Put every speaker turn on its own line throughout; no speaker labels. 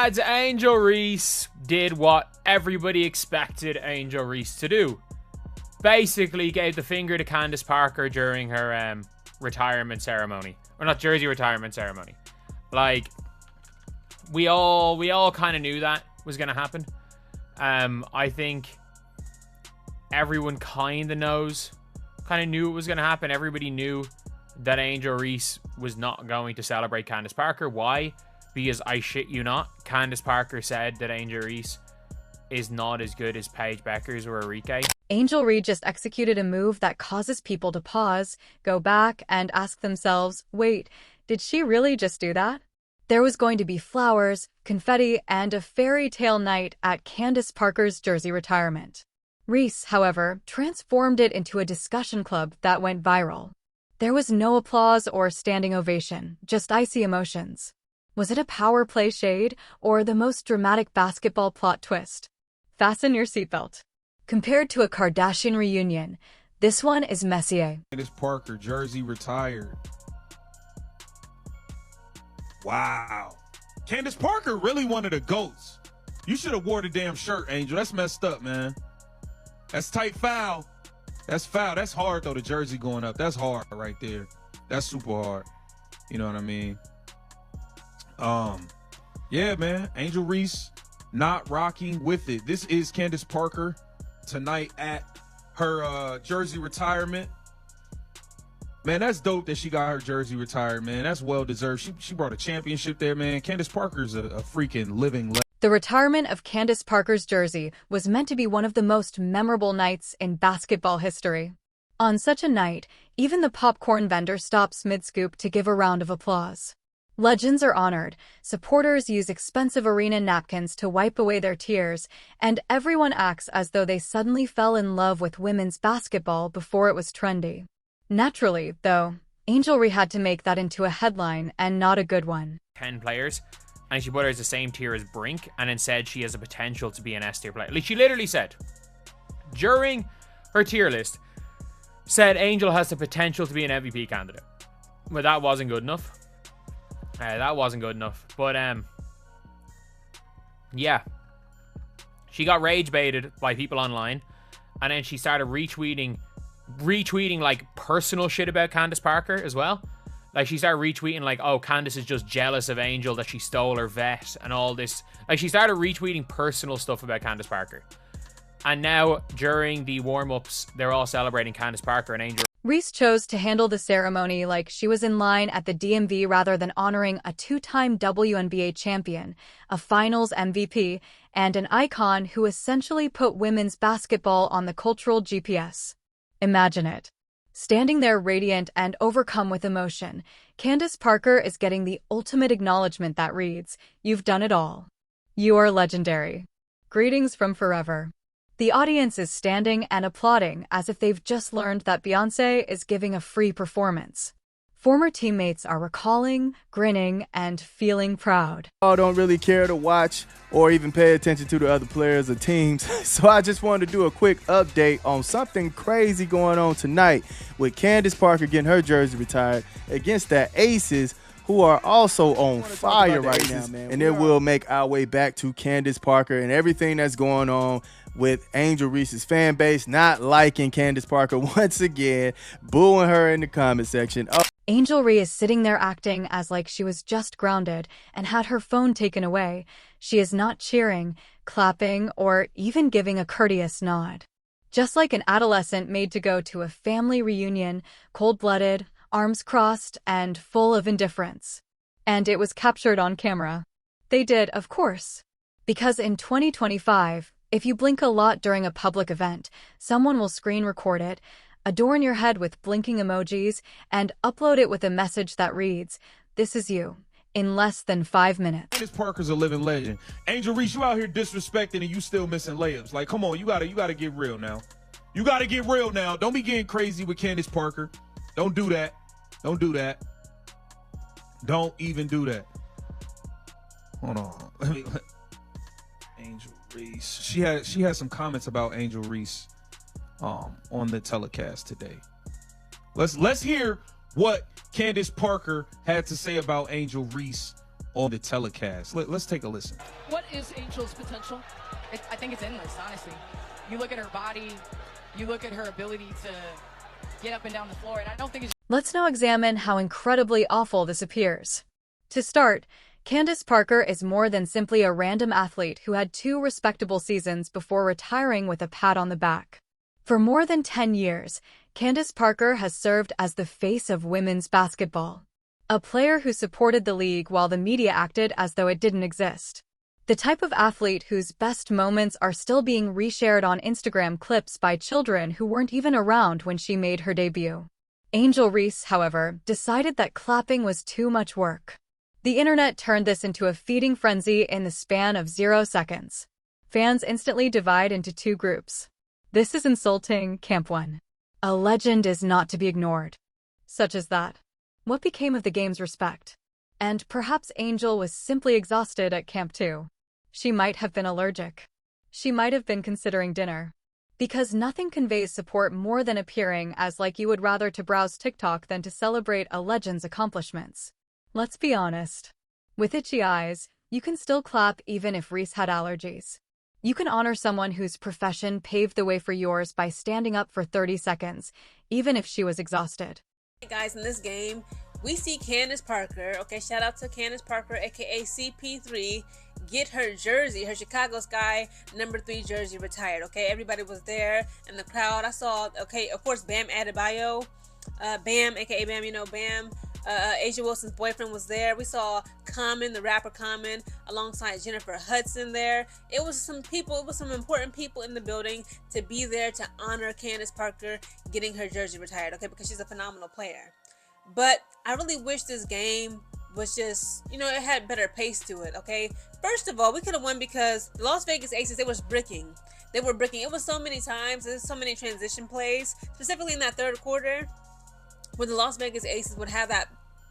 lads, Angel Reese did what everybody expected Angel Reese to do. Basically gave the finger to Candace Parker during her retirement ceremony. Or not jersey retirement ceremony. Like, we all kind of knew that was going to happen. I think everyone kind of knew it was going to happen. Everybody knew that Angel Reese was not going to celebrate Candace Parker. Why? Because I shit you not, Candace Parker said that Angel Reese is not as good as Paige Beckers or Enrique.
Angel Reese just executed a move that causes people to pause, go back, and ask themselves, wait, did she really just do that? There was going to be flowers, confetti, and a fairy tale night at Candace Parker's jersey retirement. Reese, however, transformed it into a discussion club that went viral. There was no applause or standing ovation, just icy emotions. Was it a power play shade or the most dramatic basketball plot twist? Fasten your seatbelt. Compared to a Kardashian reunion, this one is messier.
Candace Parker, jersey retired. Wow. Candace Parker really one of the GOATs. You should have wore the damn shirt, Angel. That's messed up, man. That's tight foul. That's foul. That's hard, though, the jersey going up. That's hard right there. That's super hard. You know what I mean? Yeah, man. Angel Reese not rocking with it. This is Candace Parker tonight at her jersey retirement. Man, that's dope that she got her jersey retired, man. That's well-deserved. She brought a championship there, man. Candace Parker's a freaking living legend.
The retirement of Candace Parker's jersey was meant to be one of the most memorable nights in basketball history. On such a night, even the popcorn vendor stops mid-scoop to give a round of applause. Legends are honored, supporters use expensive arena napkins to wipe away their tears, and everyone acts as though they suddenly fell in love with women's basketball before it was trendy. Naturally, though, Angel Reese had to make that into a headline and not a good one.
10 players, and she put her as the same tier as Brink, and then said she has a potential to be an S tier player. Like, she literally said, during her tier list, said Angel has the potential to be an MVP candidate. But that wasn't good enough. That wasn't good enough. But, yeah. She got rage baited by people online, and then she started retweeting like personal shit about Candace Parker as well. Like, she started retweeting like, oh, Candace is just jealous of Angel that she stole her vet and all this. Like, she started retweeting personal stuff about Candace Parker. And now, during the warm-ups, they're all celebrating Candace Parker and Angel.
Reese chose to handle the ceremony like she was in line at the DMV rather than honoring a two-time WNBA champion, a finals MVP, and an icon who essentially put women's basketball on the cultural GPS. Imagine it. Standing there radiant and overcome with emotion, Candace Parker is getting the ultimate acknowledgement that reads, "You've done it all. You are legendary. Greetings from forever." The audience is standing and applauding as if they've just learned that Beyoncé is giving a free performance. Former teammates are recalling, grinning, and feeling proud.
I don't really care to watch or even pay attention to the other players or teams, so I just wanted to do a quick update on something crazy going on tonight with Candace Parker getting her jersey retired against the Aces, who are also on fire right now, man. And then we'll make our way back to Candace Parker and everything that's going on with Angel Reese's fan base not liking Candace Parker once again, booing her in the comment section.
Angel Reese is sitting there acting as like she was just grounded and had her phone taken away. She is not cheering, clapping, or even giving a courteous nod. Just like an adolescent made to go to a family reunion, cold-blooded, arms crossed, and full of indifference. And it was captured on camera. They did, of course. Because in 2025, if you blink a lot during a public event, someone will screen record it, adorn your head with blinking emojis, and upload it with a message that reads, "This is you," in less than 5 minutes.
Candace Parker's a living legend. Angel Reese, you out here disrespecting and you still missing layups. Like, come on, you gotta get real now. You gotta get real now. Don't be getting crazy with Candace Parker. Don't do that. Don't do that. Don't even do that. Hold on. Angel Reese. She had some comments about Angel Reese on the telecast today. Let's hear what Candace Parker had to say about Angel Reese on the telecast. Let's take a listen.
What is Angel's potential?
I think it's endless, honestly. You look at her body, you look at her ability to get up and down the floor, and I don't think it's...
Let's now examine how incredibly awful this appears. To start, Candace Parker is more than simply a random athlete who had 2 respectable seasons before retiring with a pat on the back. For more than 10 years, Candace Parker has served as the face of women's basketball, a player who supported the league while the media acted as though it didn't exist. The type of athlete whose best moments are still being reshared on Instagram clips by children who weren't even around when she made her debut. Angel Reese, however, decided that clapping was too much work. The internet turned this into a feeding frenzy in the span of 0 seconds. Fans instantly divide into 2 groups. This is insulting, Camp 1. A legend is not to be ignored. Such as that. What became of the game's respect? And perhaps Angel was simply exhausted at Camp 2. She might have been allergic. She might have been considering dinner. Because nothing conveys support more than appearing as like you would rather to browse TikTok than to celebrate a legend's accomplishments. Let's be honest. With itchy eyes, you can still clap even if Reese had allergies. You can honor someone whose profession paved the way for yours by standing up for 30 seconds, even if she was exhausted.
Hey guys, in this game, we see Candace Parker, okay, shout out to Candace Parker, aka CP3, get her jersey, her Chicago Sky #3 jersey retired, okay? Everybody was there in the crowd. I saw, okay, of course, Bam Adebayo, Bam, aka Bam, you know, Bam, Asia Wilson's boyfriend was there. We saw Common, the rapper Common, alongside Jennifer Hudson there. It was some people, it was some important people in the building to be there to honor Candace Parker getting her jersey retired, okay, because she's a phenomenal player. But I really wish this game was just, you know, it had better pace to it, okay? First of all, we could have won because the Las Vegas Aces, they was bricking. They were bricking. It was so many times, there's so many transition plays, specifically in that third quarter, when the Las Vegas Aces would have that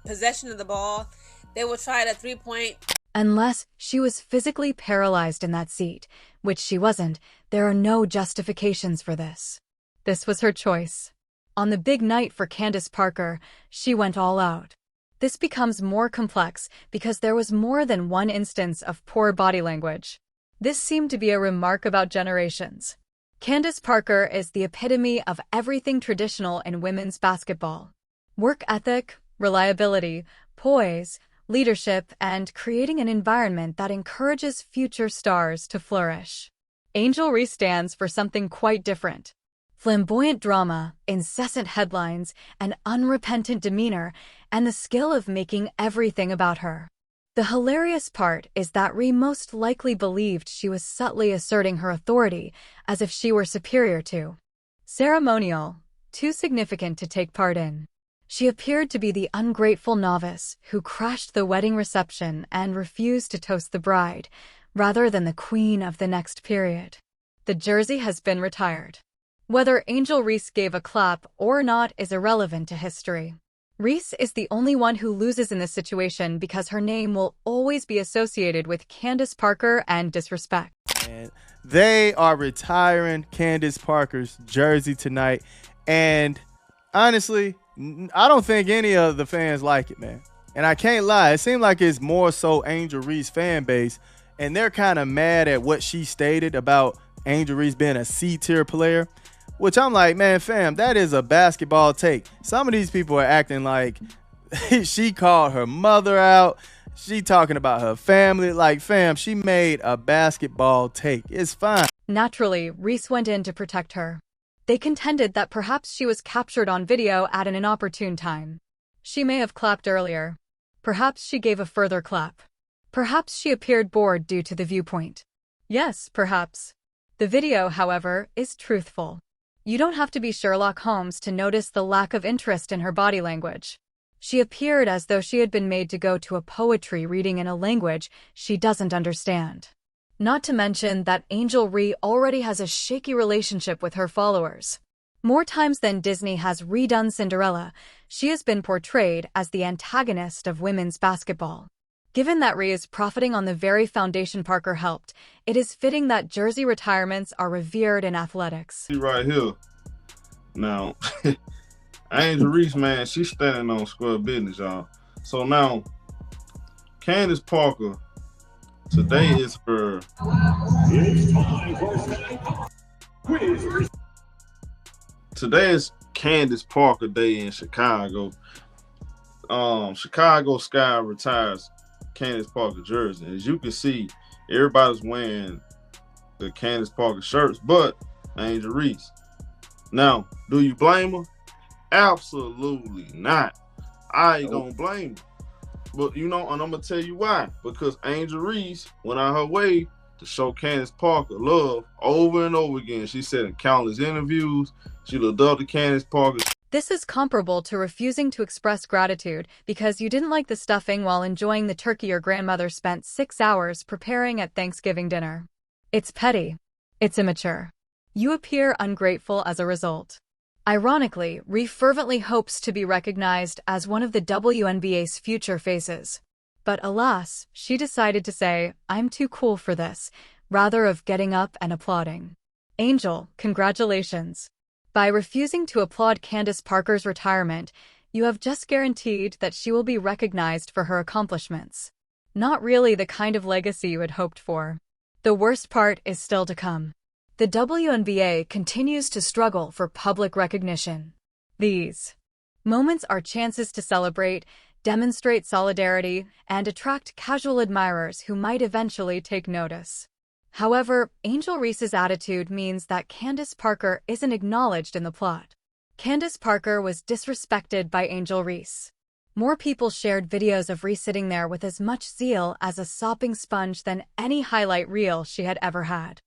possession of the ball, they would try to 3-point.
Unless she was physically paralyzed in that seat, which she wasn't, there are no justifications for this. This was her choice. On the big night for Candace Parker, she went all out. This becomes more complex because there was more than one instance of poor body language. This seemed to be a remark about generations. Candace Parker is the epitome of everything traditional in women's basketball. Work ethic, reliability, poise, leadership, and creating an environment that encourages future stars to flourish. Angel Reese stands for something quite different. Flamboyant drama, incessant headlines, an unrepentant demeanor, and the skill of making everything about her. The hilarious part is that Ree most likely believed she was subtly asserting her authority as if she were superior to. Ceremonial, too significant to take part in. She appeared to be the ungrateful novice who crashed the wedding reception and refused to toast the bride, rather than the queen of the next period. The jersey has been retired. Whether Angel Reese gave a clap or not is irrelevant to history. Reese is the only one who loses in this situation because her name will always be associated with Candace Parker and disrespect.
And they are retiring Candace Parker's jersey tonight. And honestly, I don't think any of the fans like it, man. And I can't lie, it seemed like it's more so Angel Reese fan base, and they're kind of mad at what she stated about Angel Reese being a C-tier player, which I'm like, man, fam, that is a basketball take. Some of these people are acting like she called her mother out. She talking about her family. Like, fam, she made a basketball take. It's fine.
Naturally, Reese went in to protect her. They contended that perhaps she was captured on video at an inopportune time. She may have clapped earlier. Perhaps she gave a further clap. Perhaps she appeared bored due to the viewpoint. Yes, perhaps. The video, however, is truthful. You don't have to be Sherlock Holmes to notice the lack of interest in her body language. She appeared as though she had been made to go to a poetry reading in a language she doesn't understand. Not to mention that Angel Ree already has a shaky relationship with her followers. More times than Disney has redone Cinderella, she has been portrayed as the antagonist of women's basketball. Given that Ree is profiting on the very foundation Parker helped, it is fitting that jersey retirements are revered in athletics.
Right here. Now, Angel Reese, man, she's standing on square business, y'all. So now, Candace Parker, today is her. Today is Candace Parker Day in Chicago. Chicago Sky retires Candace Parker jersey. As you can see, everybody's wearing the Candace Parker shirts, but Angel Reese. Now, do you blame her? Absolutely not. I ain't gonna blame her. But you know, and I'm gonna tell you why. Because Angel Reese went out her way to show Candace Parker love over and over again. She said in countless interviews, she looked up to Candace Parker.
This is comparable to refusing to express gratitude because you didn't like the stuffing while enjoying the turkey your grandmother spent 6 hours preparing at Thanksgiving dinner. It's petty. It's immature. You appear ungrateful as a result. Ironically, Reese fervently hopes to be recognized as one of the WNBA's future faces. But alas, she decided to say, "I'm too cool for this," rather of getting up and applauding. Angel, congratulations. By refusing to applaud Candace Parker's retirement, you have just guaranteed that she will be recognized for her accomplishments. Not really the kind of legacy you had hoped for. The worst part is still to come. The WNBA continues to struggle for public recognition. These moments are chances to celebrate, demonstrate solidarity, and attract casual admirers who might eventually take notice. However, Angel Reese's attitude means that Candace Parker isn't acknowledged in the plot. Candace Parker was disrespected by Angel Reese. More people shared videos of Reese sitting there with as much zeal as a sopping sponge than any highlight reel she had ever had.